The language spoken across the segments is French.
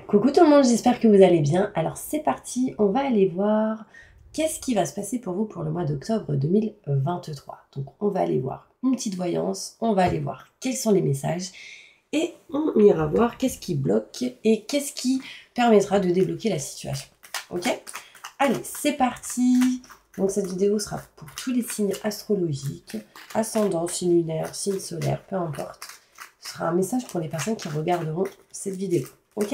Coucou tout le monde, j'espère que vous allez bien. Alors c'est parti, on va aller voir qu'est-ce qui va se passer pour vous pour le mois d'octobre 2023. Donc on va aller voir une petite voyance, on va aller voir quels sont les messages et on ira voir qu'est-ce qui bloque et qu'est-ce qui permettra de débloquer la situation. Ok? Allez, c'est parti. Donc cette vidéo sera pour tous les signes astrologiques, ascendant, signe lunaire, signe solaire, peu importe. Ce sera un message pour les personnes qui regarderont cette vidéo. Ok?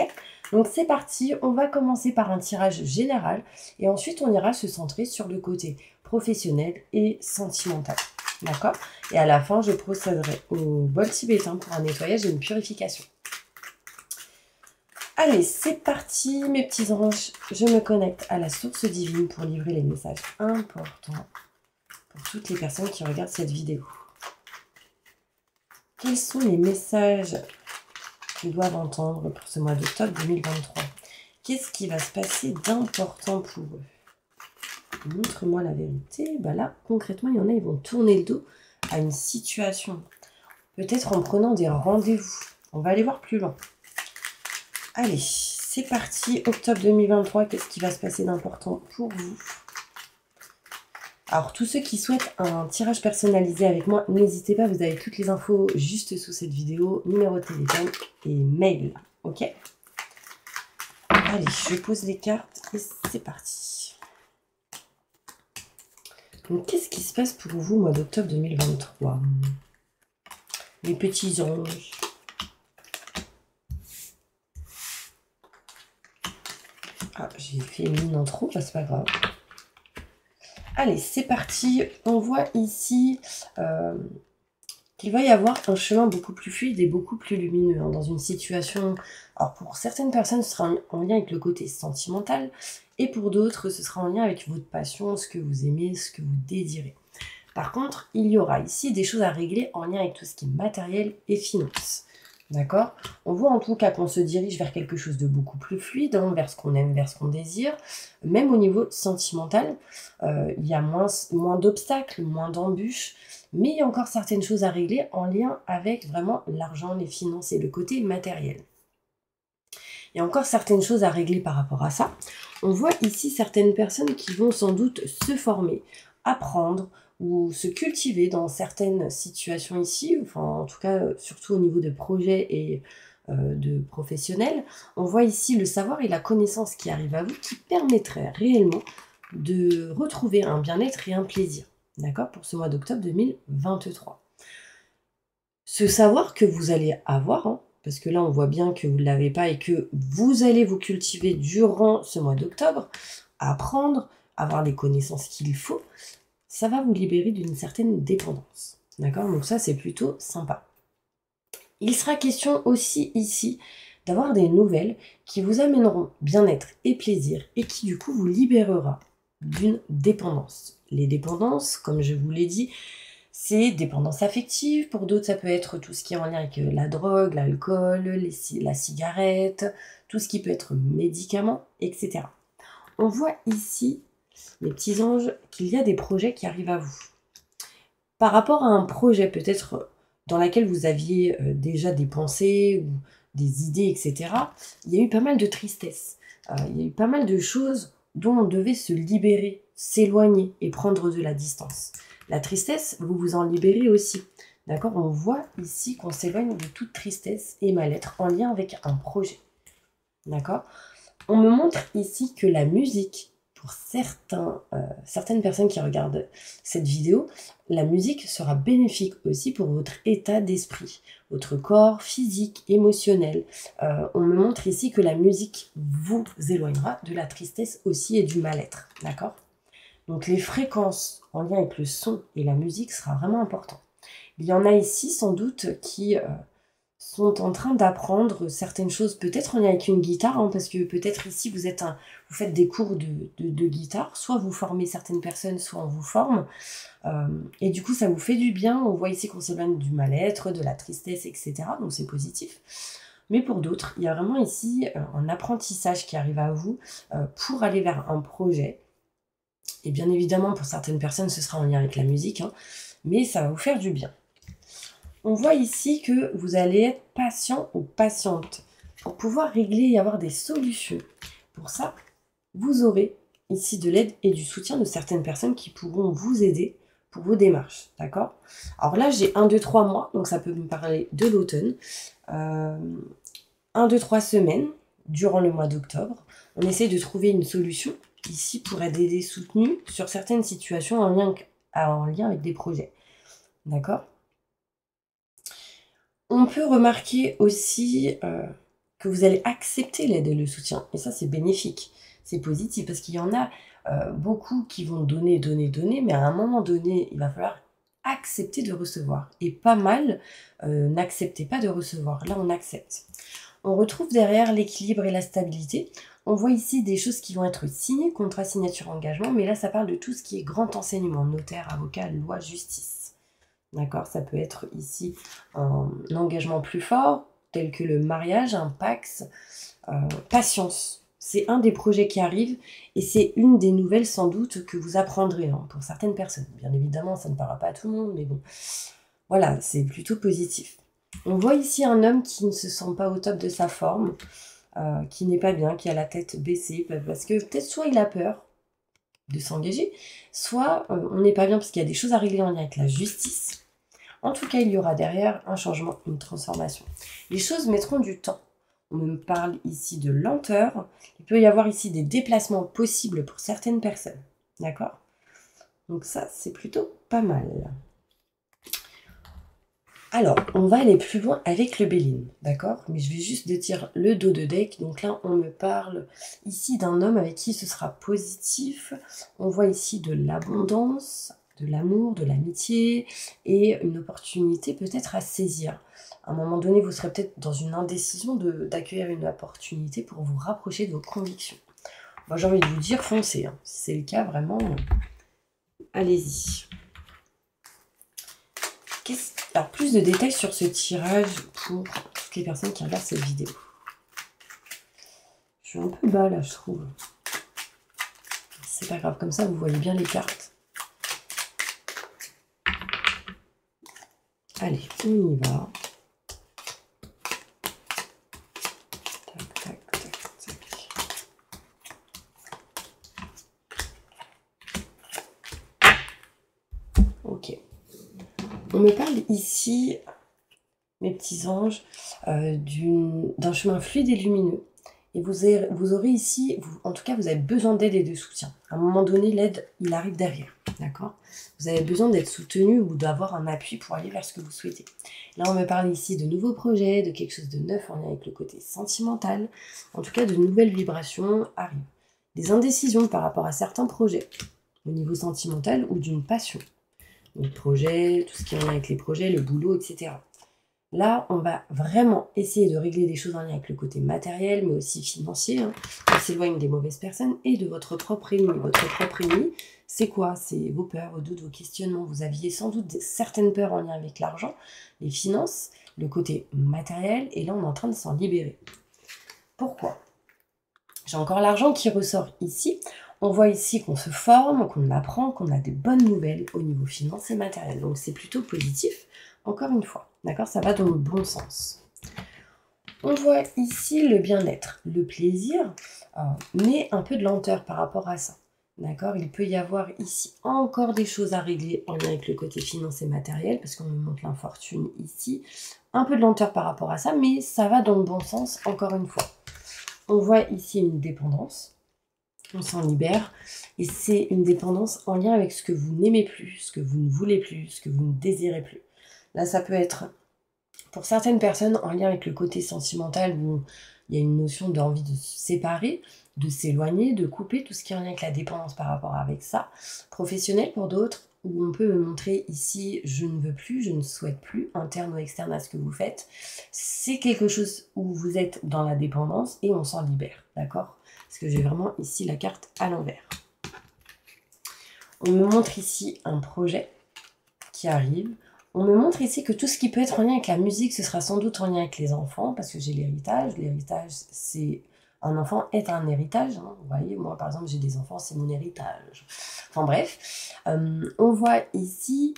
Donc c'est parti, on va commencer par un tirage général et ensuite on ira se centrer sur le côté professionnel et sentimental. D'accord? Et à la fin, je procéderai au bol tibétain pour un nettoyage et une purification. Allez, c'est parti mes petits anges, je me connecte à la source divine pour livrer les messages importants pour toutes les personnes qui regardent cette vidéo. Quels sont les messages qu'ils doivent entendre pour ce mois d'octobre 2023? Qu'est-ce qui va se passer d'important pour eux? Montre-moi la vérité. Bah là, concrètement, il y en a, ils vont tourner le dos à une situation. Peut-être en prenant des rendez-vous. On va aller voir plus loin. Allez, c'est parti. Octobre 2023, qu'est-ce qui va se passer d'important pour vous? Alors, tous ceux qui souhaitent un tirage personnalisé avec moi, n'hésitez pas, vous avez toutes les infos juste sous cette vidéo, numéro de téléphone et mail. Ok? Allez, je pose les cartes et c'est parti. Donc, qu'est-ce qui se passe pour vous, mois d'octobre 2023? Les petits anges. Ah, j'ai fait une intro, bah, c'est pas grave. Allez, c'est parti. On voit ici qu'il va y avoir un chemin beaucoup plus fluide et beaucoup plus lumineux hein, dans une situation. Alors pour certaines personnes, ce sera en lien avec le côté sentimental et pour d'autres, ce sera en lien avec votre passion, ce que vous aimez, ce que vous désirez. Par contre, il y aura ici des choses à régler en lien avec tout ce qui est matériel et finance. D'accord? On voit en tout cas qu'on se dirige vers quelque chose de beaucoup plus fluide, hein, vers ce qu'on aime, vers ce qu'on désire. Même au niveau sentimental, il y a moins d'obstacles, moins d'embûches, mais il y a encore certaines choses à régler en lien avec vraiment l'argent, les finances et le côté matériel. Il y a encore certaines choses à régler par rapport à ça. On voit ici certaines personnes qui vont sans doute se former, apprendre, ou se cultiver dans certaines situations ici, enfin en tout cas surtout au niveau de projets et de professionnels. On voit ici le savoir et la connaissance qui arrivent à vous qui permettraient réellement de retrouver un bien-être et un plaisir, d'accord, pour ce mois d'octobre 2023. Ce savoir que vous allez avoir, hein, parce que là on voit bien que vous ne l'avez pas et que vous allez vous cultiver durant ce mois d'octobre, apprendre, avoir les connaissances qu'il faut, ça va vous libérer d'une certaine dépendance. D'accord? Donc ça, c'est plutôt sympa. Il sera question aussi ici d'avoir des nouvelles qui vous amèneront bien-être et plaisir et qui du coup vous libérera d'une dépendance. Les dépendances, comme je vous l'ai dit, c'est dépendance affective. Pour d'autres, ça peut être tout ce qui est en lien avec la drogue, l'alcool, la cigarette, tout ce qui peut être médicaments, etc. On voit ici mes petits anges, qu'il y a des projets qui arrivent à vous. Par rapport à un projet peut-être dans lequel vous aviez déjà des pensées ou des idées, etc., il y a eu pas mal de tristesse. Il y a eu pas mal de choses dont on devait se libérer, s'éloigner et prendre de la distance. La tristesse, vous vous en libérez aussi. D'accord? On voit ici qu'on s'éloigne de toute tristesse et mal-être en lien avec un projet. D'accord? On me montre ici que la musique, pour certaines personnes qui regardent cette vidéo, la musique sera bénéfique aussi pour votre état d'esprit, votre corps physique, émotionnel. On me montre ici que la musique vous éloignera de la tristesse aussi et du mal-être, d'accord? Donc les fréquences en lien avec le son et la musique sera vraiment important. Il y en a ici sans doute qui sont en train d'apprendre certaines choses, peut-être en lien avec une guitare, hein, parce que peut-être ici vous faites des cours de guitare, soit vous formez certaines personnes, soit on vous forme, et du coup ça vous fait du bien. On voit ici qu'on s'éloigne du mal-être, de la tristesse, etc. Donc c'est positif. Mais pour d'autres, il y a vraiment ici un apprentissage qui arrive à vous pour aller vers un projet. Et bien évidemment, pour certaines personnes, ce sera en lien avec la musique, hein, mais ça va vous faire du bien. On voit ici que vous allez être patient ou patiente pour pouvoir régler et avoir des solutions. Pour ça, vous aurez ici de l'aide et du soutien de certaines personnes qui pourront vous aider pour vos démarches, d'accord? Alors là, j'ai 1, 2, 3 mois, donc ça peut me parler de l'automne. 1, 2, 3 semaines durant le mois d'octobre. On essaie de trouver une solution ici pour aider soutenus sur certaines situations en lien avec des projets, d'accord? On peut remarquer aussi que vous allez accepter l'aide et le soutien. Et ça, c'est bénéfique. C'est positif parce qu'il y en a beaucoup qui vont donner, mais à un moment donné, il va falloir accepter de recevoir. Et pas mal n'acceptez pas de recevoir. Là, on accepte. On retrouve derrière l'équilibre et la stabilité. On voit ici des choses qui vont être signées, contrat, signature, engagement, mais là, ça parle de tout ce qui est grand enseignement, notaire, avocat, loi, justice. D'accord? Ça peut être ici un engagement plus fort, tel que le mariage, un pax, patience. C'est un des projets qui arrive et c'est une des nouvelles sans doute que vous apprendrez pour certaines personnes. Bien évidemment, ça ne parlera pas à tout le monde, mais bon, voilà, c'est plutôt positif. On voit ici un homme qui ne se sent pas au top de sa forme, qui n'est pas bien, qui a la tête baissée, parce que peut-être soit il a peur de s'engager, soit on n'est pas bien parce qu'il y a des choses à régler en lien avec la justice. En tout cas, il y aura derrière un changement, une transformation. Les choses mettront du temps. On me parle ici de lenteur. Il peut y avoir ici des déplacements possibles pour certaines personnes. D'accord? Donc ça, c'est plutôt pas mal. Alors, on va aller plus loin avec le Béline, d'accord? Mais je vais juste dire le dos de deck. Donc là, on me parle ici d'un homme avec qui ce sera positif. On voit ici de l'abondance, de l'amour, de l'amitié et une opportunité peut-être à saisir. À un moment donné, vous serez peut-être dans une indécision d'accueillir une opportunité pour vous rapprocher de vos convictions. Moi, j'ai envie de vous dire, foncez. Hein. Si c'est le cas, vraiment, allez-y. Alors, plus de détails sur ce tirage pour toutes les personnes qui regardent cette vidéo. Je suis un peu bas là, je trouve. C'est pas grave, comme ça vous voyez bien les cartes. Allez, on y va. Tac, tac, tac, tac. Ok. On me parle ici, mes petits anges, d'un chemin fluide et lumineux. Et vous aurez ici, en tout cas, vous avez besoin d'aide et de soutien. À un moment donné, l'aide, il arrive derrière, d'accord? Vous avez besoin d'être soutenu ou d'avoir un appui pour aller vers ce que vous souhaitez. Là, on me parle ici de nouveaux projets, de quelque chose de neuf en lien avec le côté sentimental. En tout cas, de nouvelles vibrations arrivent. Des indécisions par rapport à certains projets, au niveau sentimental ou d'une passion. Les projets, tout ce qui est en lien avec les projets, le boulot, etc. Là, on va vraiment essayer de régler des choses en lien avec le côté matériel, mais aussi financier. On s'éloigne des mauvaises personnes et de votre propre ennemi. Votre propre ennemi, c'est quoi? C'est vos peurs, vos doutes, vos questionnements. Vous aviez sans doute certaines peurs en lien avec l'argent, les finances, le côté matériel, et là, on est en train de s'en libérer. Pourquoi? J'ai encore l'argent qui ressort ici. On voit ici qu'on se forme, qu'on apprend, qu'on a des bonnes nouvelles au niveau financier et matériel. Donc, c'est plutôt positif, encore une fois. D'accord? Ça va dans le bon sens. On voit ici le bien-être, le plaisir, mais un peu de lenteur par rapport à ça. D'accord? Il peut y avoir ici encore des choses à régler en lien avec le côté financier et matériel, parce qu'on me montre l'infortune ici. Un peu de lenteur par rapport à ça, mais ça va dans le bon sens, encore une fois. On voit ici une dépendance. On s'en libère. Et c'est une dépendance en lien avec ce que vous n'aimez plus, ce que vous ne voulez plus, ce que vous ne désirez plus. Là, ça peut être, pour certaines personnes, en lien avec le côté sentimental, où il y a une notion d'envie de se séparer, de s'éloigner, de couper, tout ce qui est en lien avec la dépendance par rapport avec ça. Professionnel pour d'autres, où on peut me montrer ici, je ne veux plus, je ne souhaite plus, interne ou externe à ce que vous faites. C'est quelque chose où vous êtes dans la dépendance et on s'en libère, d'accord? Parce que j'ai vraiment ici la carte à l'envers. On me montre ici un projet qui arrive. On me montre ici que tout ce qui peut être en lien avec la musique, ce sera sans doute en lien avec les enfants, parce que j'ai l'héritage. L'héritage, c'est... Un enfant est un héritage. Hein. Vous voyez, moi, par exemple, j'ai des enfants, c'est mon héritage. Enfin bref, on voit ici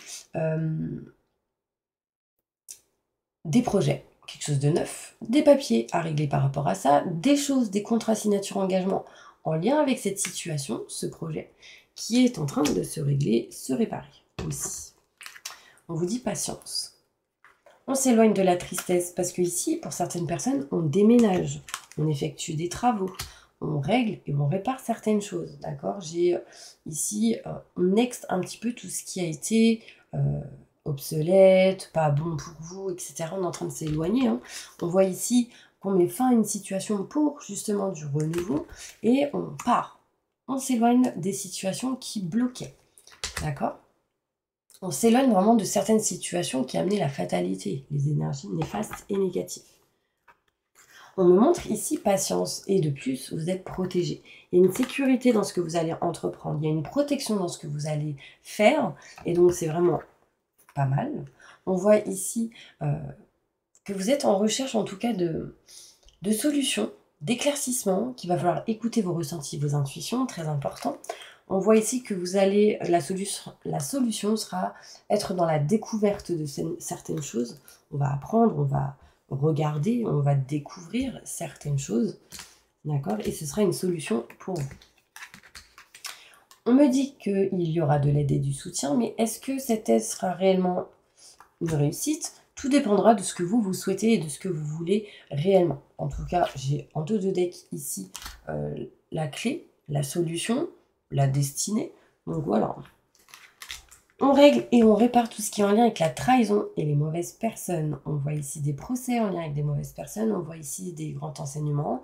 des projets. quelque chose de neuf, des papiers à régler par rapport à ça, des choses, des contrats signature engagement en lien avec cette situation, ce projet, qui est en train de se régler, se réparer aussi. On vous dit patience. On s'éloigne de la tristesse parce que ici, pour certaines personnes, on déménage, on effectue des travaux, on règle et on répare certaines choses, d'accord? J'ai ici, on next un petit peu tout ce qui a été obsolète, pas bon pour vous, etc. On est en train de s'éloigner, hein. On voit ici qu'on met fin à une situation pour justement du renouveau et on part. On s'éloigne des situations qui bloquaient, d'accord? On s'éloigne vraiment de certaines situations qui amenaient la fatalité, les énergies néfastes et négatives. On me montre ici patience et de plus, vous êtes protégé. Il y a une sécurité dans ce que vous allez entreprendre, il y a une protection dans ce que vous allez faire et donc c'est vraiment pas mal. On voit ici que vous êtes en recherche en tout cas de solutions, d'éclaircissements, qu'il va falloir écouter vos ressentis, vos intuitions, très important. On voit ici que vous allez, la solution sera être dans la découverte de certaines choses. On va apprendre, on va regarder, on va découvrir certaines choses, d'accord? Et ce sera une solution pour vous. On me dit qu'il y aura de l'aide et du soutien, mais est-ce que cette aide sera réellement une réussite? Tout dépendra de ce que vous souhaitez et de ce que vous voulez réellement. En tout cas, j'ai en deux decks ici la clé, la solution, la destinée. Donc voilà. On règle et on répare tout ce qui est en lien avec la trahison et les mauvaises personnes. On voit ici des procès en lien avec des mauvaises personnes. On voit ici des grands enseignements.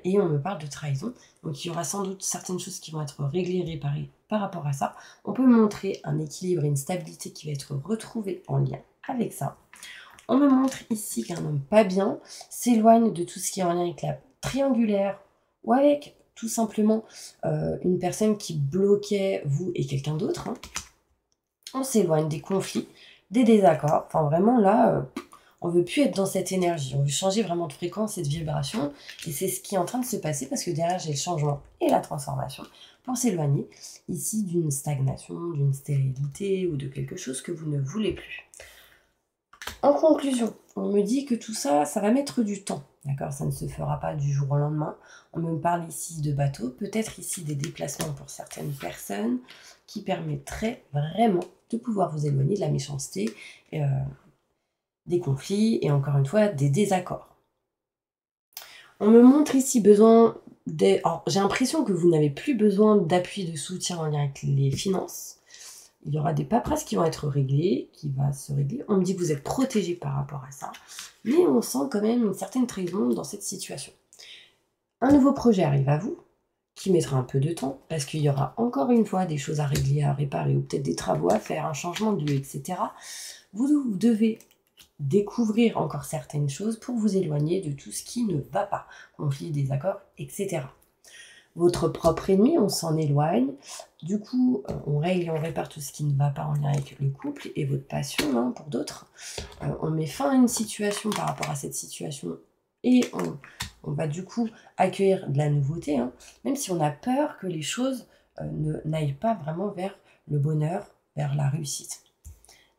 Et on me parle de trahison. Donc il y aura sans doute certaines choses qui vont être réglées, réparées par rapport à ça. On peut montrer un équilibre et une stabilité qui va être retrouvée en lien avec ça. On me montre ici qu'un homme pas bien s'éloigne de tout ce qui est en lien avec la triangulaire ou avec tout simplement une personne qui bloquait vous et quelqu'un d'autre. Hein. On s'éloigne des conflits, des désaccords. Enfin vraiment là, on ne veut plus être dans cette énergie. On veut changer vraiment de fréquence et de vibration. Et c'est ce qui est en train de se passer parce que derrière j'ai le changement et la transformation pour s'éloigner ici d'une stagnation, d'une stérilité ou de quelque chose que vous ne voulez plus. En conclusion, on me dit que tout ça, ça va mettre du temps. D'accord, ça ne se fera pas du jour au lendemain. On me parle ici de bateaux, peut-être ici des déplacements pour certaines personnes qui permettraient vraiment de pouvoir vous éloigner de la méchanceté, des conflits et encore une fois des désaccords. On me montre ici besoin des... Alors, j'ai l'impression que vous n'avez plus besoin d'appui, de soutien en lien avec les finances. Il y aura des paperasses qui vont être réglées, qui va se régler. On me dit que vous êtes protégé par rapport à ça. Mais on sent quand même une certaine trahison dans cette situation. Un nouveau projet arrive à vous, qui mettra un peu de temps, parce qu'il y aura encore une fois des choses à régler, à réparer, ou peut-être des travaux à faire, un changement de lieu, etc. Vous devez découvrir encore certaines choses pour vous éloigner de tout ce qui ne va pas. Conflits, désaccords, etc. Votre propre ennemi, on s'en éloigne. Du coup, on règle et on répare tout ce qui ne va pas en lien avec le couple et votre passion, hein, pour d'autres. On met fin à une situation par rapport à cette situation et on va du coup accueillir de la nouveauté, hein, même si on a peur que les choses n'aillent pas vraiment vers le bonheur, vers la réussite.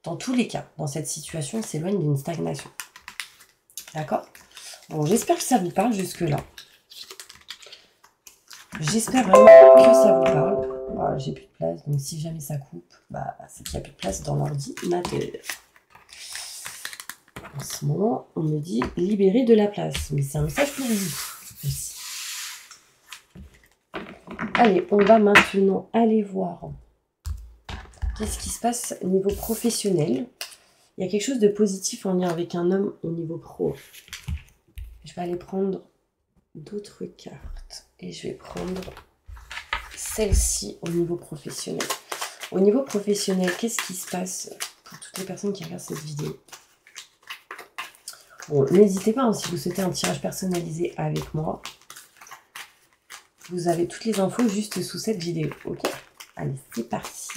Dans tous les cas, dans cette situation, on s'éloigne d'une stagnation. D'accord? Bon, j'espère que ça vous parle jusque-là. J'espère vraiment que ça vous parle. Voilà, j'ai plus de place, donc si jamais ça coupe, bah, c'est qu'il n'y a plus de place dans l'ordinateur. En ce moment, on me dit libérer de la place. Mais c'est un message pour vous aussi. Allez, on va maintenant aller voir qu'est-ce qui se passe au niveau professionnel. Il y a quelque chose de positif en lien avec un homme au niveau pro. Je vais aller prendre d'autres cartes. Et je vais prendre celle-ci au niveau professionnel. Au niveau professionnel, qu'est-ce qui se passe pour toutes les personnes qui regardent cette vidéo? Bon, n'hésitez pas, hein, si vous souhaitez un tirage personnalisé avec moi. Vous avez toutes les infos juste sous cette vidéo. Ok? Allez, c'est parti.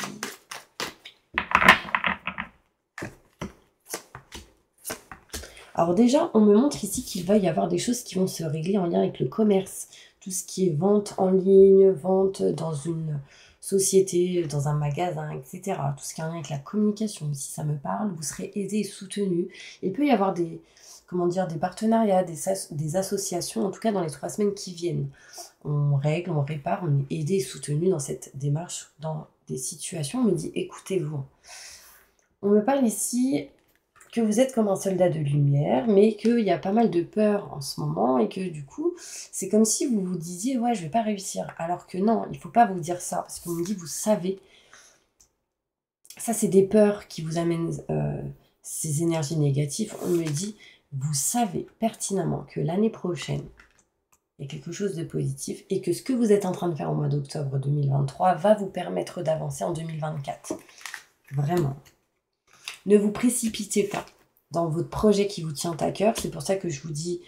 Alors déjà, on me montre ici qu'il va y avoir des choses qui vont se régler en lien avec le commerce. Tout ce qui est vente en ligne, vente dans une société, dans un magasin, etc. Tout ce qui est en lien avec la communication, si ça me parle, vous serez aidé et soutenu. Il peut y avoir des comment dire, des partenariats, des associations, en tout cas dans les 3 semaines qui viennent. On règle, on répare, on est aidé et soutenu dans cette démarche, dans des situations. On me dit, écoutez-vous. On me parle ici que vous êtes comme un soldat de lumière, mais qu'il y a pas mal de peur en ce moment et que du coup, c'est comme si vous vous disiez « ouais, je vais pas réussir ». Alors que non, il faut pas vous dire ça, parce qu'on me dit « vous savez ». Ça, c'est des peurs qui vous amènent ces énergies négatives. On me dit « vous savez pertinemment que l'année prochaine, il y a quelque chose de positif et que ce que vous êtes en train de faire au mois d'octobre 2023 va vous permettre d'avancer en 2024 ». Vraiment. Ne vous précipitez pas dans votre projet qui vous tient à cœur. C'est pour ça que je vous dis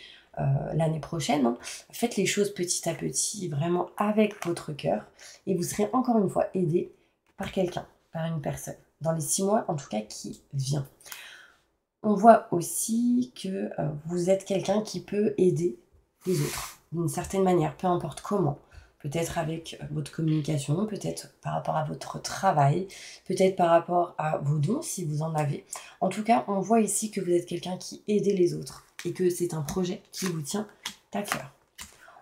l'année prochaine, hein, faites les choses petit à petit, vraiment avec votre cœur. Et vous serez encore une fois aidé par quelqu'un, par une personne. Dans les 6 mois, en tout cas, qui vient. On voit aussi que vous êtes quelqu'un qui peut aider les autres d'une certaine manière, peu importe comment. Peut-être avec votre communication, peut-être par rapport à votre travail, peut-être par rapport à vos dons, si vous en avez. En tout cas, on voit ici que vous êtes quelqu'un qui aide les autres et que c'est un projet qui vous tient à cœur.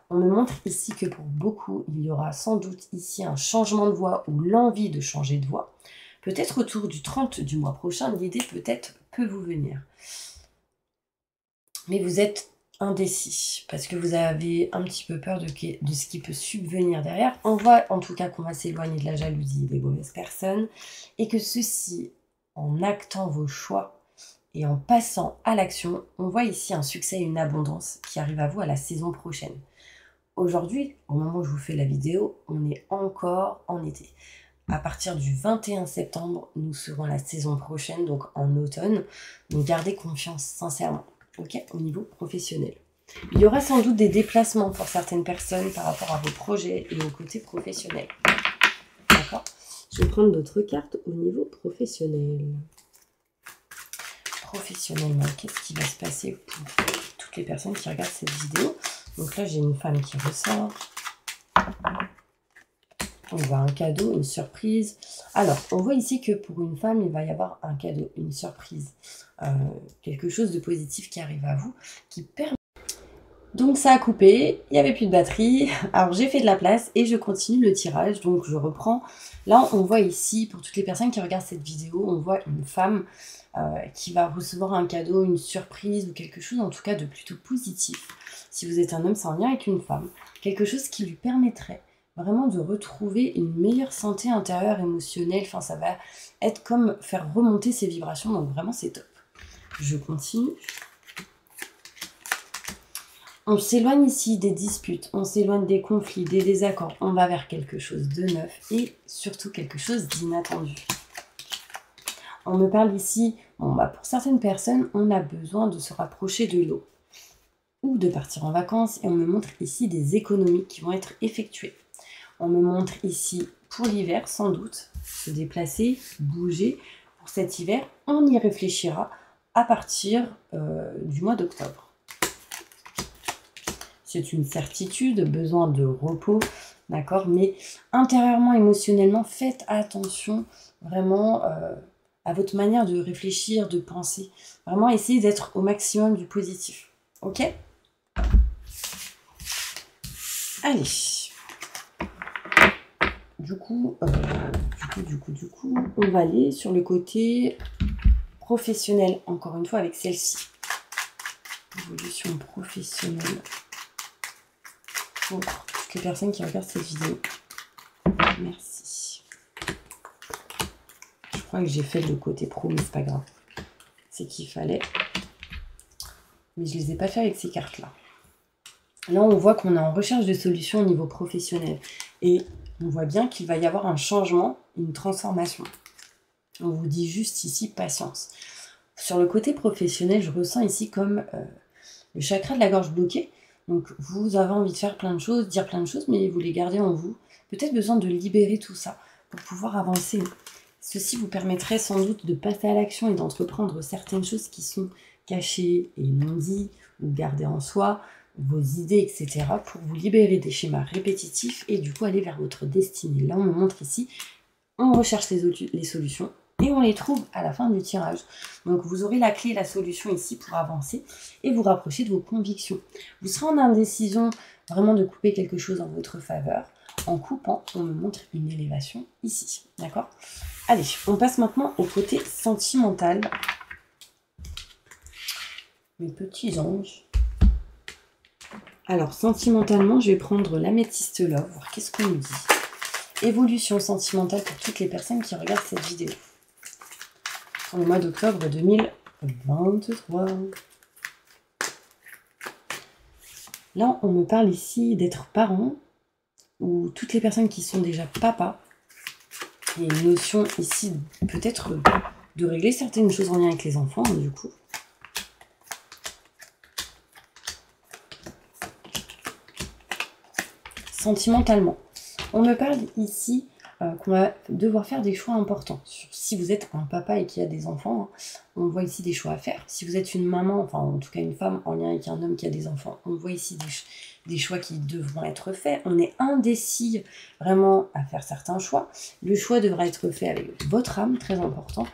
On me montre ici que pour beaucoup, il y aura sans doute ici un changement de voix ou l'envie de changer de voix. Peut-être autour du 30 du mois prochain, l'idée peut-être peut vous venir. Mais vous êtes indécis, parce que vous avez un petit peu peur de ce qui peut subvenir derrière. On voit en tout cas qu'on va s'éloigner de la jalousie et des mauvaises personnes, et que ceci, en actant vos choix et en passant à l'action, on voit ici un succès et une abondance qui arrive à vous à la saison prochaine. Aujourd'hui, au moment où je vous fais la vidéo, on est encore en été. À partir du 21 septembre, nous serons la saison prochaine, donc en automne. Donc gardez confiance sincèrement. Ok, au niveau professionnel. Il y aura sans doute des déplacements pour certaines personnes par rapport à vos projets et au côté professionnel. D'accord? Je vais prendre d'autres cartes au niveau professionnel. Professionnellement, qu'est-ce qui va se passer pour toutes les personnes qui regardent cette vidéo? Donc là, j'ai une femme qui ressort. On voit un cadeau, une surprise. Alors, on voit ici que pour une femme, il va y avoir un cadeau, une surprise. Quelque chose de positif qui arrive à vous, qui permet... Donc ça a coupé, il n'y avait plus de batterie. Alors j'ai fait de la place et je continue le tirage. Donc je reprends. Là, on voit ici, pour toutes les personnes qui regardent cette vidéo, on voit une femme qui va recevoir un cadeau, une surprise ou quelque chose en tout cas de plutôt positif. Si vous êtes un homme, c'est en lien avec une femme. Quelque chose qui lui permettrait vraiment de retrouver une meilleure santé intérieure, émotionnelle. Enfin, ça va être comme faire remonter ses vibrations. Donc vraiment, c'est top. Je continue. On s'éloigne ici des disputes, on s'éloigne des conflits, des désaccords. On va vers quelque chose de neuf et surtout quelque chose d'inattendu. On me parle ici, bon, bah pour certaines personnes, on a besoin de se rapprocher de l'eau ou de partir en vacances. Et on me montre ici des économies qui vont être effectuées. On me montre ici pour l'hiver, sans doute, se déplacer, bouger. Pour cet hiver, on y réfléchira à partir du mois d'octobre. C'est une certitude, besoin de repos, d'accord? Mais intérieurement, émotionnellement, faites attention vraiment à votre manière de réfléchir, de penser. Vraiment, essayez d'être au maximum du positif, ok? Allez. Du coup, on va aller sur le côté professionnel, encore une fois, avec celle-ci. Évolution professionnelle pour toutes les personnes qui regardent cette vidéo. Merci. Je crois que j'ai fait le côté pro, mais c'est pas grave. C'est qu'il fallait. Mais je les ai pas fait avec ces cartes-là. Là, on voit qu'on est en recherche de solutions au niveau professionnel. Et on voit bien qu'il va y avoir un changement, une transformation. On vous dit juste ici patience. Sur le côté professionnel, je ressens ici comme le chakra de la gorge bloqué. Donc vous avez envie de faire plein de choses, dire plein de choses, mais vous les gardez en vous. Peut-être besoin de libérer tout ça pour pouvoir avancer. Ceci vous permettrait sans doute de passer à l'action et d'entreprendre certaines choses qui sont cachées et non dites ou gardées en soi, vos idées, etc. pour vous libérer des schémas répétitifs et du coup aller vers votre destinée. Là, on me montre ici, on recherche les solutions, Et on les trouve à la fin du tirage. Donc vous aurez la clé, la solution ici pour avancer et vous rapprocher de vos convictions. Vous serez en indécision vraiment de couper quelque chose en votre faveur. En coupant, on me montre une élévation ici. D'accord? Allez, on passe maintenant au côté sentimental. Mes petits anges. Alors, sentimentalement, je vais prendre l'améthyste love, voir qu'est-ce qu'on me dit. Évolution sentimentale pour toutes les personnes qui regardent cette vidéo. Pour le mois d'octobre 2023. Là, on me parle ici d'être parent, ou toutes les personnes qui sont déjà papa. Il y a une notion ici, peut-être, de régler certaines choses en lien avec les enfants, hein, du coup. Sentimentalement. On me parle ici qu'on va devoir faire des choix importants. Si vous êtes un papa et qui a des enfants, hein, on voit ici des choix à faire. Si vous êtes une maman, enfin en tout cas une femme en lien avec un homme qui a des enfants, on voit ici des choix qui devront être faits. On est indécis vraiment à faire certains choix. Le choix devra être fait avec votre âme, très important.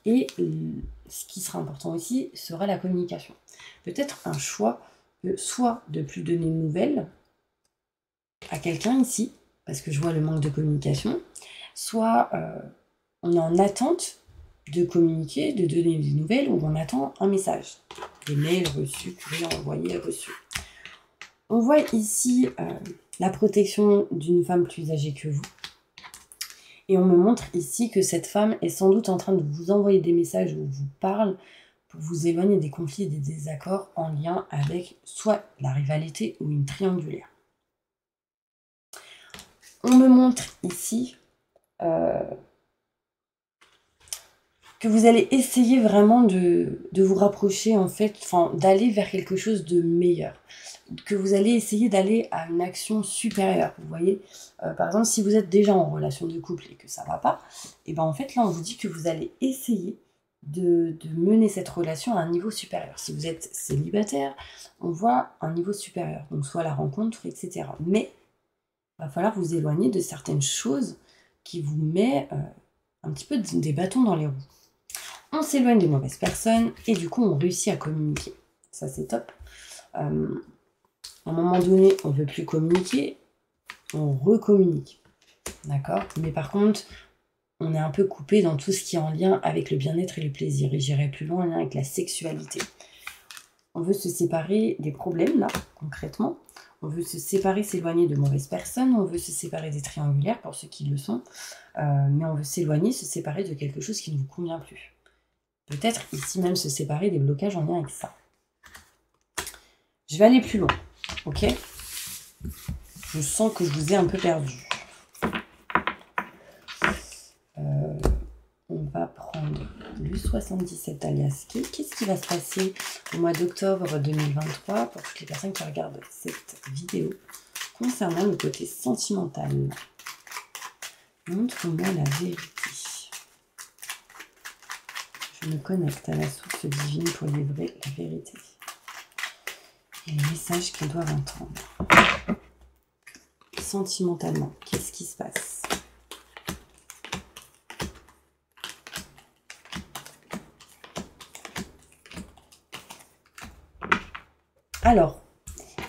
Et ce qui sera important aussi sera la communication. Peut-être un choix, soit de plus donner de nouvelles à quelqu'un ici, parce que je vois le manque de communication, soit on est en attente de communiquer, de donner des nouvelles, ou on attend un message. Des mails reçus, courriers envoyés, reçus. On voit ici la protection d'une femme plus âgée que vous. Et on me montre ici que cette femme est sans doute en train de vous envoyer des messages où vous parle pour vous éloigner des conflits et des désaccords en lien avec soit la rivalité ou une triangulaire. On me montre ici que vous allez essayer vraiment de vous rapprocher, en fait, d'aller vers quelque chose de meilleur. Que vous allez essayer d'aller à une action supérieure. Vous voyez, par exemple, si vous êtes déjà en relation de couple et que ça ne va pas, et ben en fait, là, on vous dit que vous allez essayer de mener cette relation à un niveau supérieur. Si vous êtes célibataire, on voit un niveau supérieur, donc soit la rencontre, etc. Mais il va falloir vous éloigner de certaines choses qui vous mettent un petit peu des bâtons dans les roues. On s'éloigne des mauvaises personnes et du coup on réussit à communiquer. Ça c'est top. À un moment donné, on ne veut plus communiquer, on recommunique. D'accord? Mais par contre, on est un peu coupé dans tout ce qui est en lien avec le bien-être et le plaisir. Et j'irai plus loin en lien avec la sexualité. On veut se séparer des problèmes là, concrètement. On veut se séparer, s'éloigner de mauvaises personnes. On veut se séparer des triangulaires, pour ceux qui le sont. Mais on veut s'éloigner, se séparer de quelque chose qui ne vous convient plus. Peut-être ici même se séparer des blocages en lien avec ça. Je vais aller plus loin, ok? Je sens que je vous ai un peu perdu. On va prendre le 77 alias Kay. Qu'est-ce qui va se passer au mois d'octobre 2023 pour toutes les personnes qui regardent cette vidéo concernant le côté sentimental? Montre-moi la vérité. Je me connecte à la source divine pour livrer la vérité. Et les messages qu'ils doivent entendre. Sentimentalement, qu'est-ce qui se passe? Alors,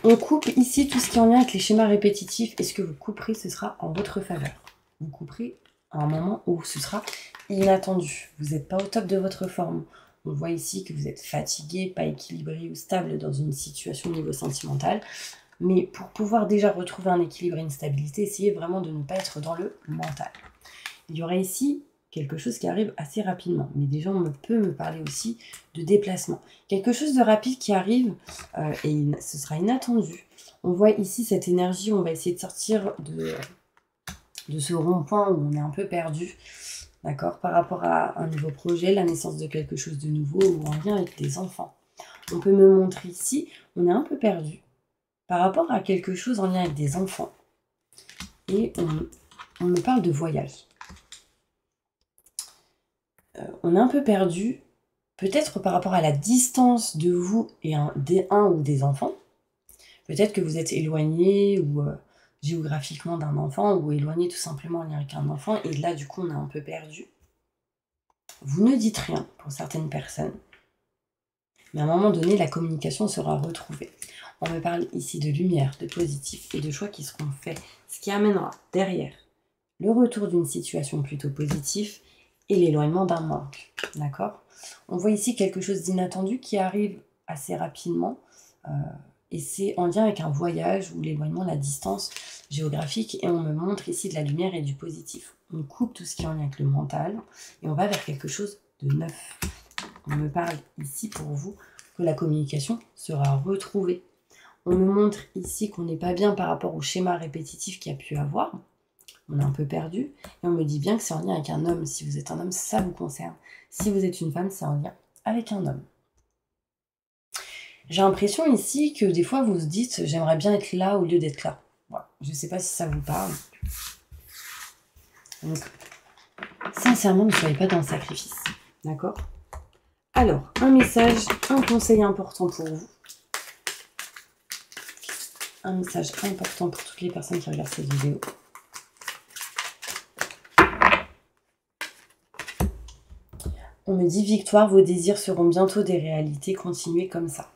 on coupe ici tout ce qui est en lien avec les schémas répétitifs. Et ce que vous couperez, ce sera en votre faveur. Vous couperez à un moment où ce sera inattendu. Vous n'êtes pas au top de votre forme. On voit ici que vous êtes fatigué, pas équilibré ou stable dans une situation au niveau sentimental. Mais pour pouvoir déjà retrouver un équilibre et une stabilité, essayez vraiment de ne pas être dans le mental. Il y aurait ici quelque chose qui arrive assez rapidement. Mais déjà, on peut me parler aussi de déplacement. Quelque chose de rapide qui arrive et ce sera inattendu. On voit ici cette énergie, on va essayer de sortir de ce rond-point où on est un peu perdu. D'accord, par rapport à un nouveau projet, la naissance de quelque chose de nouveau ou en lien avec des enfants. On peut me montrer ici, on est un peu perdu par rapport à quelque chose en lien avec des enfants. Et on me parle de voyage. On est un peu perdu, peut-être par rapport à la distance de vous et des ou des enfants. Peut-être que vous êtes éloigné ou géographiquement d'un enfant ou éloigné tout simplement en lien avec un enfant. Et là, du coup, on est un peu perdu. Vous ne dites rien pour certaines personnes. Mais à un moment donné, la communication sera retrouvée. On me parle ici de lumière, de positif et de choix qui seront faits. Ce qui amènera derrière le retour d'une situation plutôt positive et l'éloignement d'un manque. D'accord? On voit ici quelque chose d'inattendu qui arrive assez rapidement. Et c'est en lien avec un voyage ou l'éloignement, la distance géographique. Et on me montre ici de la lumière et du positif. On coupe tout ce qui est en lien avec le mental et on va vers quelque chose de neuf. On me parle ici pour vous que la communication sera retrouvée. On me montre ici qu'on n'est pas bien par rapport au schéma répétitif qu'il y a pu avoir. On est un peu perdu. Et on me dit bien que c'est en lien avec un homme. Si vous êtes un homme, ça vous concerne. Si vous êtes une femme, c'est en lien avec un homme. J'ai l'impression ici que des fois vous vous dites j'aimerais bien être là au lieu d'être là. Voilà. Je ne sais pas si ça vous parle. Donc, sincèrement, ne soyez pas dans le sacrifice. D'accord? Alors, un message, un conseil important pour vous. Un message important pour toutes les personnes qui regardent cette vidéo. On me dit victoire, vos désirs seront bientôt des réalités, continuez comme ça.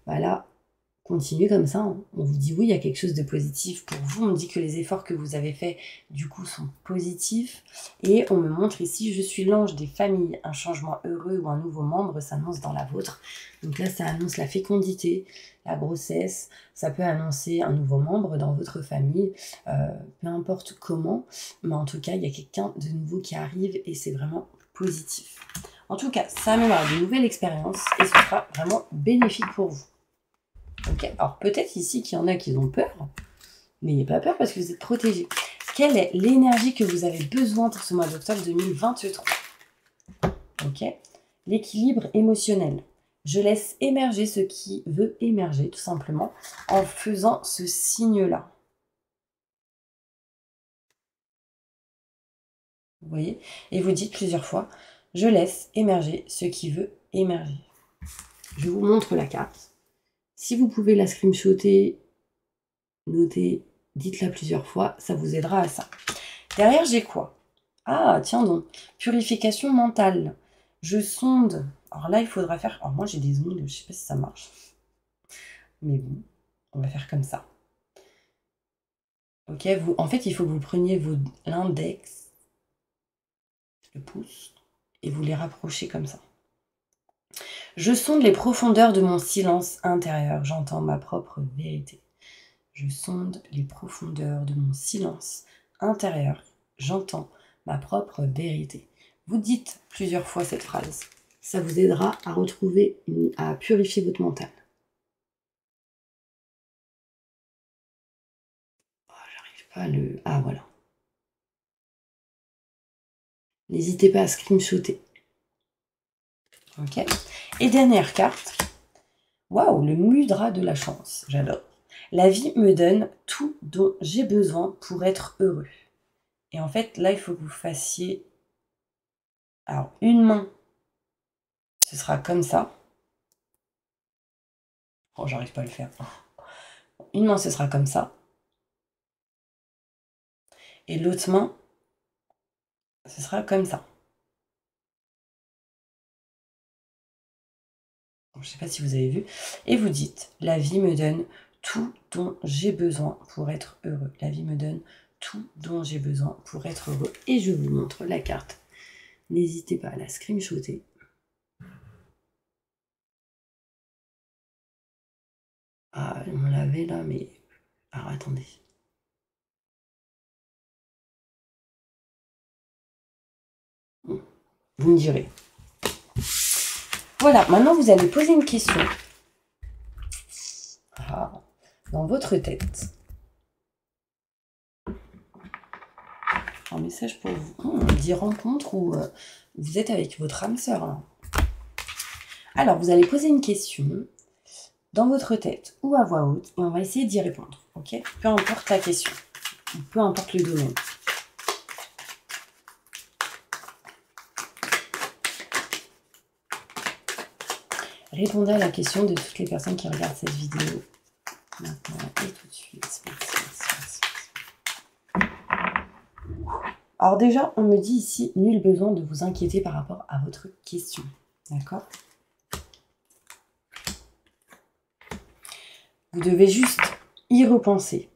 Voilà, continuez comme ça. Hein. On vous dit oui, il y a quelque chose de positif pour vous. On dit que les efforts que vous avez faits, du coup, sont positifs. Et on me montre ici, je suis l'ange des familles. Un changement heureux ou un nouveau membre s'annonce dans la vôtre. Donc là, ça annonce la fécondité, la grossesse. Ça peut annoncer un nouveau membre dans votre famille. Peu importe comment. Mais en tout cas, il y a quelqu'un de nouveau qui arrive et c'est vraiment positif. En tout cas, ça amènera de nouvelles expériences et ce sera vraiment bénéfique pour vous. Ok, alors peut-être ici qu'il y en a qui ont peur, mais n'ayez pas peur parce que vous êtes protégés. Quelle est l'énergie que vous avez besoin pour ce mois d'octobre 2023? Ok, l'équilibre émotionnel. Je laisse émerger ce qui veut émerger, tout simplement, en faisant ce signe-là. Vous voyez? Et vous dites plusieurs fois, je laisse émerger ce qui veut émerger. Je vous montre la carte. Si vous pouvez la screenshotter, noter, dites-la plusieurs fois, ça vous aidera à ça. Derrière, j'ai quoi? Ah, tiens donc, purification mentale. Je sonde. Alors là, il faudra faire... Alors moi, j'ai des ongles, je ne sais pas si ça marche. Mais bon, on va faire comme ça. Ok, vous... En fait, il faut que vous preniez l'index, le pouce, et vous les rapprochez comme ça. Je sonde les profondeurs de mon silence intérieur. J'entends ma propre vérité. Je sonde les profondeurs de mon silence intérieur. J'entends ma propre vérité. Vous dites plusieurs fois cette phrase. Ça vous aidera à retrouver, à purifier votre mental. Oh, j'arrive pas à le... Ah, voilà. N'hésitez pas à screenshotter. Ok. Et dernière carte. Waouh, le mudra de la chance. J'adore. La vie me donne tout dont j'ai besoin pour être heureux. Et en fait, là, il faut que vous fassiez... Alors, une main, ce sera comme ça. Oh, j'arrive pas à le faire. Une main, ce sera comme ça. Et l'autre main, ce sera comme ça. Je ne sais pas si vous avez vu. Et vous dites, la vie me donne tout dont j'ai besoin pour être heureux. La vie me donne tout dont j'ai besoin pour être heureux. Et je vous montre la carte. N'hésitez pas à la screenshotter. Ah, on l'avait là, mais... Alors, attendez. Vous me direz. Voilà, maintenant vous allez poser une question. Ah, dans votre tête. Un message pour vous. On dit rencontre ou vous êtes avec votre âme sœur. Hein. Alors, vous allez poser une question dans votre tête ou à voix haute et on va essayer d'y répondre. Ok? Peu importe la question, ou peu importe le domaine. Répondez à la question de toutes les personnes qui regardent cette vidéo. Maintenant et tout de suite. Alors déjà, on me dit ici, nul besoin de vous inquiéter par rapport à votre question. D'accord? Vous devez juste y repenser,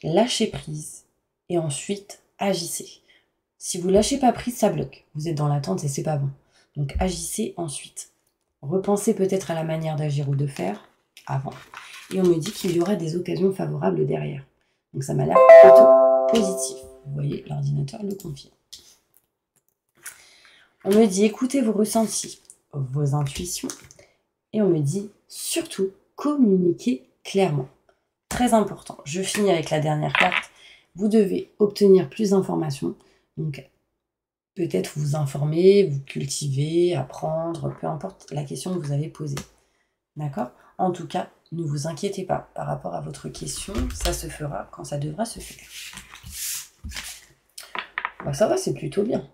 lâcher prise et ensuite agissez. Si vous lâchez pas prise, ça bloque. Vous êtes dans l'attente et c'est pas bon. Donc agissez ensuite. Repensez peut-être à la manière d'agir ou de faire avant. Et on me dit qu'il y aura des occasions favorables derrière. Donc ça m'a l'air plutôt positif. Vous voyez, l'ordinateur le confirme. On me dit écoutez vos ressentis, vos intuitions. Et on me dit surtout communiquer clairement. Très important. Je finis avec la dernière carte. Vous devez obtenir plus d'informations. Donc peut-être vous informer, vous cultiver, apprendre, peu importe la question que vous avez posée. D'accord? En tout cas, ne vous inquiétez pas par rapport à votre question, ça se fera quand ça devra se faire. Bah, ça va, c'est plutôt bien.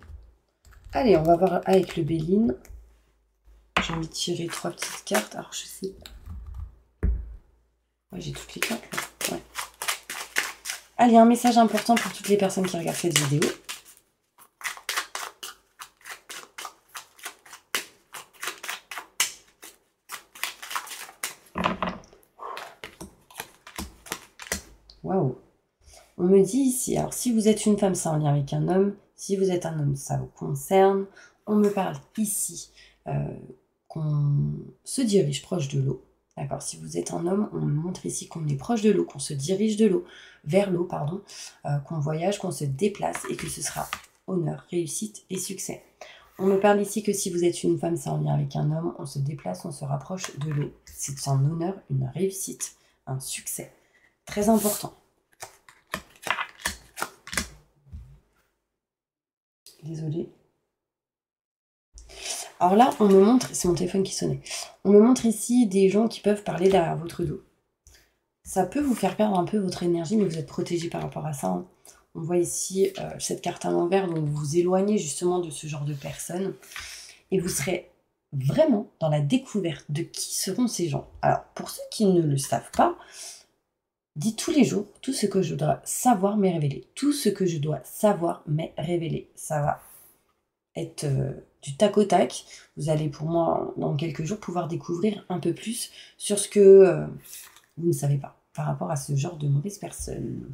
Allez, on va voir avec le Béline. J'ai envie de tirer 3 petites cartes. Alors, je sais pas. Ouais, j'ai toutes les cartes là. Ouais. Allez, un message important pour toutes les personnes qui regardent cette vidéo. Waouh. On me dit ici, alors si vous êtes une femme, c'est en lien avec un homme. Si vous êtes un homme, ça vous concerne. On me parle ici qu'on se dirige proche de l'eau. D'accord. Si vous êtes un homme, on me montre ici qu'on est proche de l'eau, qu'on se dirige de l'eau, vers l'eau, pardon, qu'on voyage, qu'on se déplace et que ce sera honneur, réussite et succès. On me parle ici que si vous êtes une femme, c'est en lien avec un homme, on se déplace, on se rapproche de l'eau. C'est un honneur, une réussite, un succès. Très important. Désolée. Alors là, on me montre, c'est mon téléphone qui sonnait, on me montre ici des gens qui peuvent parler derrière votre dos. Ça peut vous faire perdre un peu votre énergie, mais vous êtes protégé par rapport à ça. Hein. On voit ici cette carte à l'envers, donc vous vous éloignez justement de ce genre de personnes. Et vous serez vraiment dans la découverte de qui seront ces gens. Alors, pour ceux qui ne le savent pas, dites tous les jours, tout ce que je dois savoir m'est révélé. Tout ce que je dois savoir m'est révélé. Ça va être du tac au tac. Vous allez pour moi, dans quelques jours, pouvoir découvrir un peu plus sur ce que vous ne savez pas par rapport à ce genre de mauvaises personnes.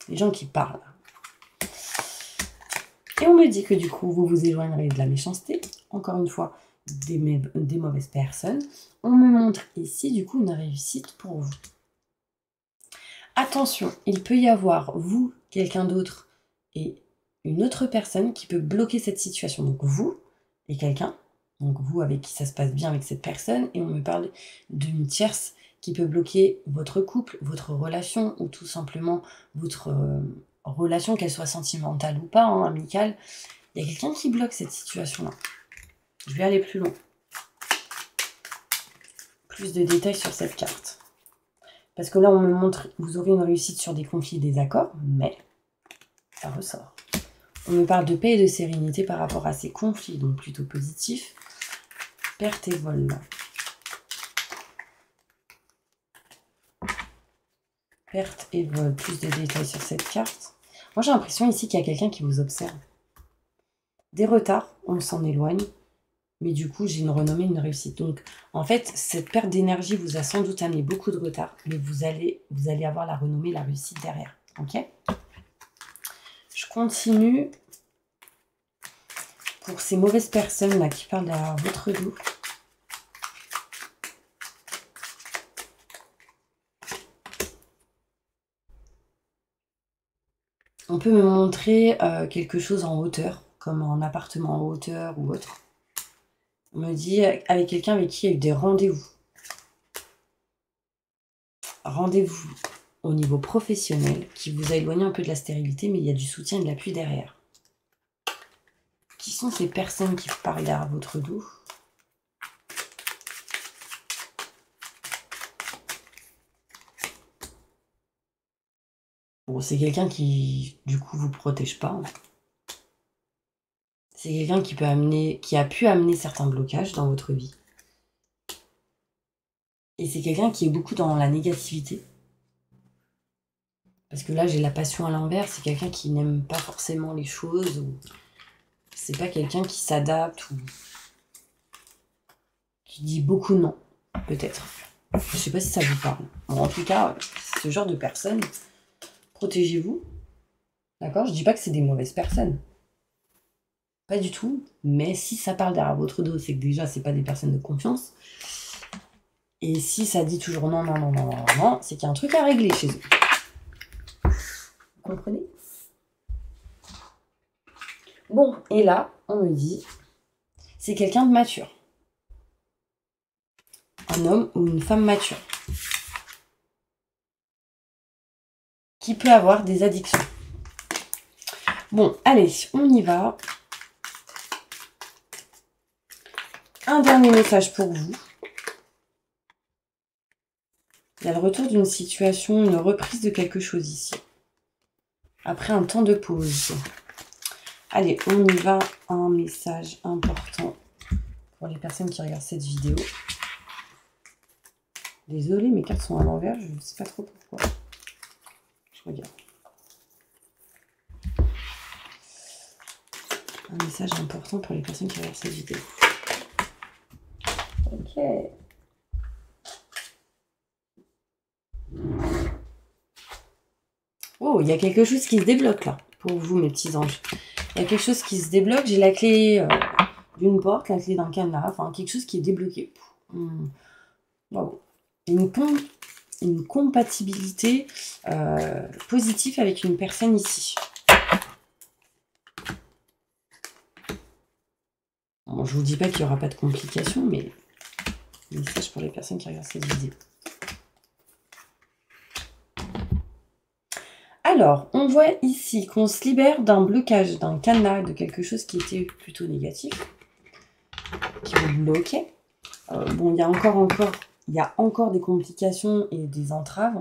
Les gens qui parlent. Et on me dit que du coup, vous vous éloignerez de la méchanceté. Encore une fois, des mauvaises personnes. On me montre ici, du coup, une réussite pour vous. Attention, il peut y avoir vous, quelqu'un d'autre, et une autre personne qui peut bloquer cette situation. Donc vous et quelqu'un, donc vous avec qui ça se passe bien avec cette personne, et on me parle d'une tierce qui peut bloquer votre couple, votre relation, ou tout simplement votre relation, qu'elle soit sentimentale ou pas, hein, amicale. Il y a quelqu'un qui bloque cette situation-là. Je vais aller plus loin. Plus de détails sur cette carte. Parce que là, on me montre, vous aurez une réussite sur des conflits, des accords, mais ça ressort. On me parle de paix et de sérénité par rapport à ces conflits, donc plutôt positif. Perte et vol. Perte et vol, plus de détails sur cette carte. Moi, j'ai l'impression ici qu'il y a quelqu'un qui vous observe. Des retards, on s'en éloigne. Mais du coup, j'ai une renommée, une réussite. Donc, en fait, cette perte d'énergie vous a sans doute amené beaucoup de retard, mais vous allez avoir la renommée, la réussite derrière. Ok? Je continue pour ces mauvaises personnes-là qui parlent derrière votre dos. On peut me montrer quelque chose en hauteur, comme un appartement en hauteur ou autre. On me dit avec quelqu'un avec qui il y a eu des rendez-vous. Rendez-vous au niveau professionnel qui vous a éloigné un peu de la stérilité, mais il y a du soutien et de l'appui derrière. Qui sont ces personnes qui parlent derrière votre dos? Bon, c'est quelqu'un qui, du coup, vous protège pas. C'est quelqu'un qui a pu amener certains blocages dans votre vie. Et c'est quelqu'un qui est beaucoup dans la négativité. Parce que là, j'ai la passion à l'envers. C'est quelqu'un qui n'aime pas forcément les choses. Ou c'est pas quelqu'un qui s'adapte ou qui dit beaucoup non, peut-être. Je sais pas si ça vous parle. Bon, en tout cas, ce genre de personnes, protégez-vous. D'accord? Je dis pas que c'est des mauvaises personnes. Pas du tout. Mais si ça parle derrière votre dos, c'est que déjà, c'est pas des personnes de confiance. Et si ça dit toujours non, non, non, non, non, non, c'est qu'il y a un truc à régler chez eux. Vous comprenez? Bon, et là, on me dit, c'est quelqu'un de mature. Un homme ou une femme mature. Qui peut avoir des addictions. Bon, allez, on y va. Un dernier message pour vous. Il y a le retour d'une situation, une reprise de quelque chose ici. Après un temps de pause. Allez, on y va. Un message important pour les personnes qui regardent cette vidéo. Désolée, mes cartes sont à l'envers, je ne sais pas trop pourquoi. Je regarde. Un message important pour les personnes qui regardent cette vidéo. Ok. Oh, il y a quelque chose qui se débloque là, pour vous mes petits anges. Il y a quelque chose qui se débloque. J'ai la clé d'une porte, la clé d'un cadenas, enfin quelque chose qui est débloqué. Wow. Une compatibilité positive avec une personne ici. Bon, je vous dis pas qu'il n'y aura pas de complications, mais message pour les personnes qui regardent cette vidéo. Alors, on voit ici qu'on se libère d'un blocage, d'un cadenas, de quelque chose qui était plutôt négatif, qui vous bloquait. Bon, il y a encore des complications et des entraves.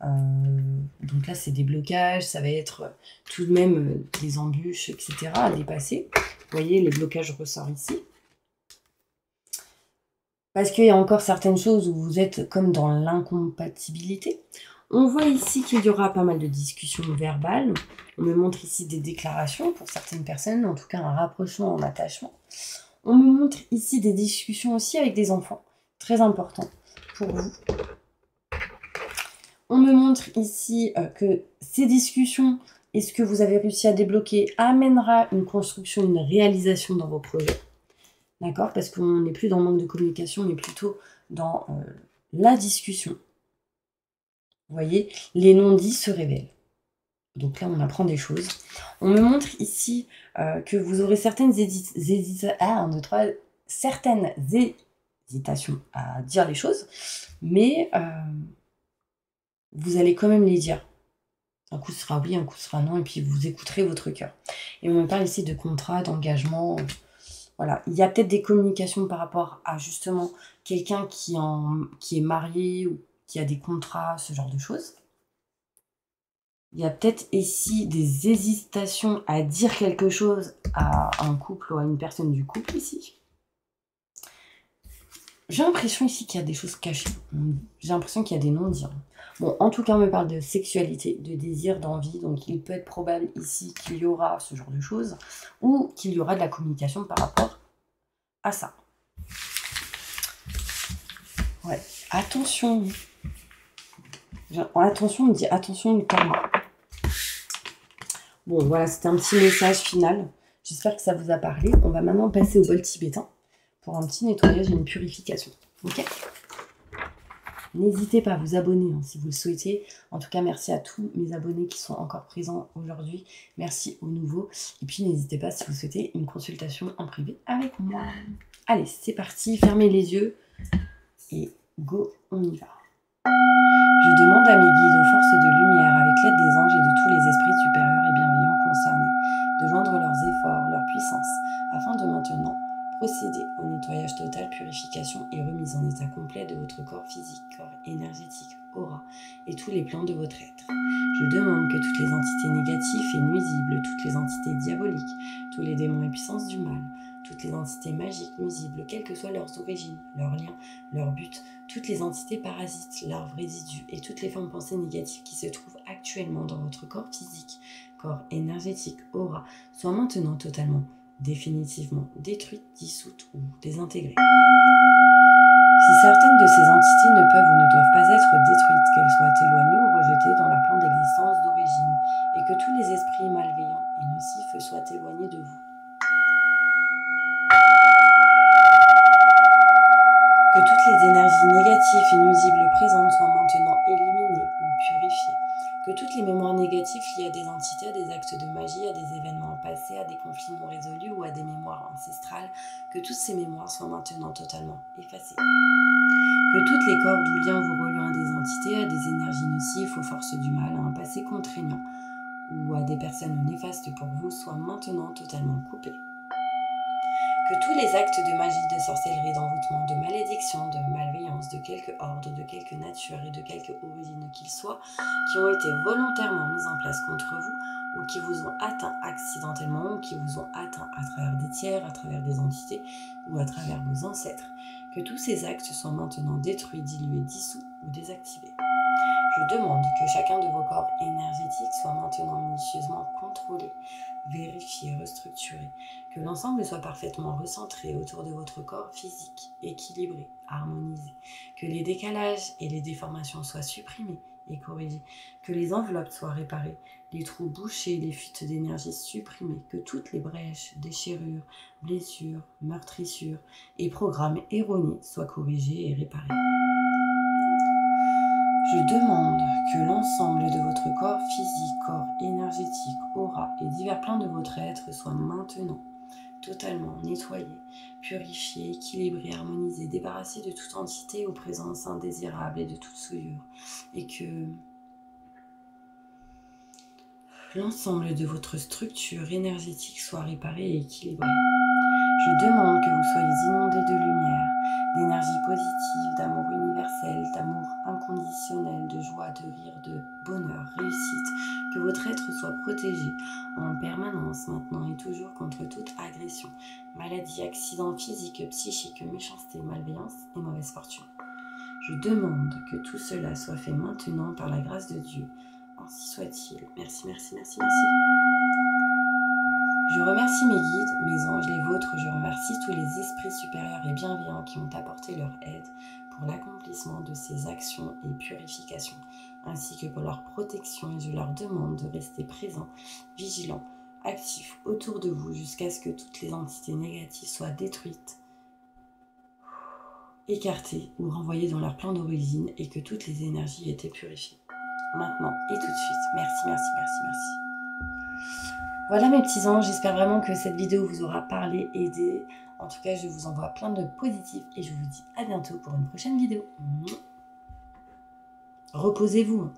Donc là, c'est des blocages, ça va être tout de même des embûches, etc. à dépasser. Vous voyez, les blocages ressortent ici. Parce qu'il y a encore certaines choses où vous êtes comme dans l'incompatibilité. On voit ici qu'il y aura pas mal de discussions verbales. On me montre ici des déclarations pour certaines personnes, en tout cas un rapprochement en attachement. On me montre ici des discussions aussi avec des enfants. Très important pour vous. On me montre ici que ces discussions et ce que vous avez réussi à débloquer amènera une construction, une réalisation dans vos projets. D'accord? Parce qu'on n'est plus dans le manque de communication, mais plutôt dans la discussion. Vous voyez, les non-dits se révèlent. Donc là, on apprend des choses. On me montre ici que vous aurez certaines hésitations à dire les choses, mais vous allez quand même les dire. Un coup ce sera oui, un coup ce sera non, et puis vous écouterez votre cœur. Et on me parle ici de contrat, d'engagement. Voilà, il y a peut-être des communications par rapport à justement quelqu'un qui est marié ou qui a des contrats, ce genre de choses. Il y a peut-être ici des hésitations à dire quelque chose à un couple ou à une personne du couple ici. J'ai l'impression ici qu'il y a des choses cachées. J'ai l'impression qu'il y a des non-dits. Bon, en tout cas, on me parle de sexualité, de désir, d'envie. Donc, il peut être probable ici qu'il y aura ce genre de choses ou qu'il y aura de la communication par rapport à ça. Ouais, attention. Attention, on me dit attention du karma. Bon, voilà, c'était un petit message final. J'espère que ça vous a parlé. On va maintenant passer au bol tibétain pour un petit nettoyage et une purification. Ok ? N'hésitez pas à vous abonner si vous le souhaitez. En tout cas, merci à tous mes abonnés qui sont encore présents aujourd'hui. Merci aux nouveaux. Et puis, n'hésitez pas si vous souhaitez une consultation en privé avec moi. Allez, c'est parti. Fermez les yeux et go, on y va. Je demande à mes guides, aux forces de lumière, avec l'aide des anges et de tous les esprits supérieurs et bienveillants concernés, de joindre leurs efforts, leur puissance, afin de maintenant procéder au nettoyage total, purification et remise en état complet de votre corps physique, corps énergétique, aura et tous les plans de votre être. Je demande que toutes les entités négatives et nuisibles, toutes les entités diaboliques, tous les démons et puissances du mal, toutes les entités magiques, nuisibles, quelles que soient leurs origines, leurs liens, leurs buts, toutes les entités parasites, larves, résidus et toutes les formes pensées négatives qui se trouvent actuellement actuellement dans votre corps physique, corps énergétique, aura, soit maintenant totalement, définitivement détruite, dissoute ou désintégrée. Si certaines de ces entités ne peuvent ou ne doivent pas être détruites, qu'elles soient éloignées ou rejetées dans leur plan d'existence d'origine, et que tous les esprits malveillants et nocifs soient éloignés de vous. Que toutes les énergies négatives et nuisibles présentes soient maintenant éliminées ou purifiées. Que toutes les mémoires négatives liées à des entités, à des actes de magie, à des événements passés, à des conflits non résolus ou à des mémoires ancestrales, que toutes ces mémoires soient maintenant totalement effacées. Que toutes les cordes ou liens vous reliant à des entités, à des énergies nocives, aux forces du mal, à un passé contraignant ou à des personnes néfastes pour vous soient maintenant totalement coupés. Que tous les actes de magie, de sorcellerie, d'envoûtement, de malédiction, de malveillance, de quelque ordre, de quelque nature et de quelque origine qu'ils soient, qui ont été volontairement mis en place contre vous, ou qui vous ont atteint accidentellement, ou qui vous ont atteint à travers des tiers, à travers des entités, ou à travers vos ancêtres, que tous ces actes soient maintenant détruits, dilués, dissous ou désactivés. Je demande que chacun de vos corps énergétiques soit maintenant minutieusement contrôlé, vérifié, restructuré, que l'ensemble soit parfaitement recentré autour de votre corps physique, équilibré, harmonisé, que les décalages et les déformations soient supprimés et corrigés, que les enveloppes soient réparées, les trous bouchés, les fuites d'énergie supprimées, que toutes les brèches, déchirures, blessures, meurtrissures et programmes erronés soient corrigés et réparés. Je demande que l'ensemble de votre corps physique, corps énergétique, aura et divers plans de votre être soient maintenant totalement nettoyés, purifiés, équilibrés, harmonisés, débarrassés de toute entité ou présence indésirable et de toute souillure, et que l'ensemble de votre structure énergétique soit réparé et équilibré. Je demande que vous soyez inondés de lumière, d'énergie positive, d'amour universel, d'amour inconditionnel, de joie, de rire, de bonheur, réussite, que votre être soit protégé en permanence maintenant et toujours contre toute agression, maladie, accident physique, psychique, méchanceté, malveillance et mauvaise fortune. Je demande que tout cela soit fait maintenant par la grâce de Dieu. Ainsi soit-il. Merci, merci, merci, merci. Je remercie mes guides, mes anges, les vôtres. Je remercie tous les esprits supérieurs et bienveillants qui ont apporté leur aide pour l'accomplissement de ces actions et purifications, ainsi que pour leur protection. Et je leur demande de rester présents, vigilants, actifs autour de vous jusqu'à ce que toutes les entités négatives soient détruites, écartées ou renvoyées dans leur plan d'origine et que toutes les énergies aient été purifiées. Maintenant et tout de suite. Merci, merci, merci, merci. Voilà mes petits anges, j'espère vraiment que cette vidéo vous aura parlé, aidé. En tout cas, je vous envoie plein de positifs et je vous dis à bientôt pour une prochaine vidéo. Reposez-vous.